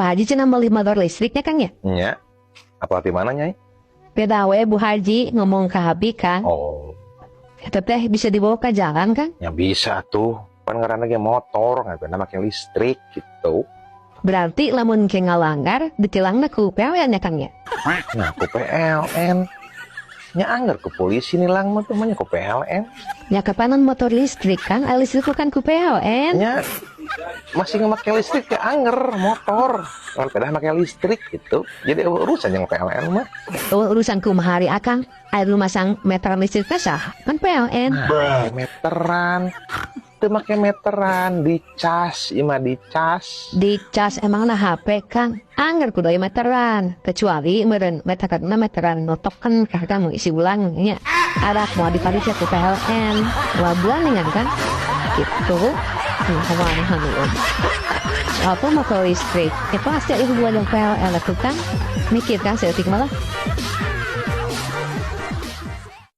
Pak Haji cenah beli motor listriknya Kang ya? Nya, apa di mana Nyai? Beda we Bu Haji ngomong ke Habi Kang. Oh, Eta teh bisa dibawa ke jalan Kang? ya bisa tuh. Kan ngaranna ge motor, ngaranna make listrik gitu. Berarti lamun ke ngalanggar ditilangna ku PLN ya Kang ya? Nah, ku PLN. Nya anggar ke polisi nilang mah tuh mah nya ku PLN. Ya kapanan motor listrik Kang? Listrik bukan ku PLN. Nya masih nge-make listrik ke angger motor. Kalau pedah make listrik gitu. Jadi urusan yang PLN mah. Urusan kumahari Akang. Air masang meteran listrik sah kan PLN. Nah, meteran. Teu make meteran, dicas, ima dicas. Dicas emang lah HP Kang. Angger kudu aya meteran. Kecuali meureun meteran notokan ka kamu isi ulang nya. Arak mau diparicet ku PLN. 2 bulan dengan kan. Gitu. Kemana apa motor listrik? Itu pasti ada hubungan dengan PLN itu kan. Mikir kan seetik malah.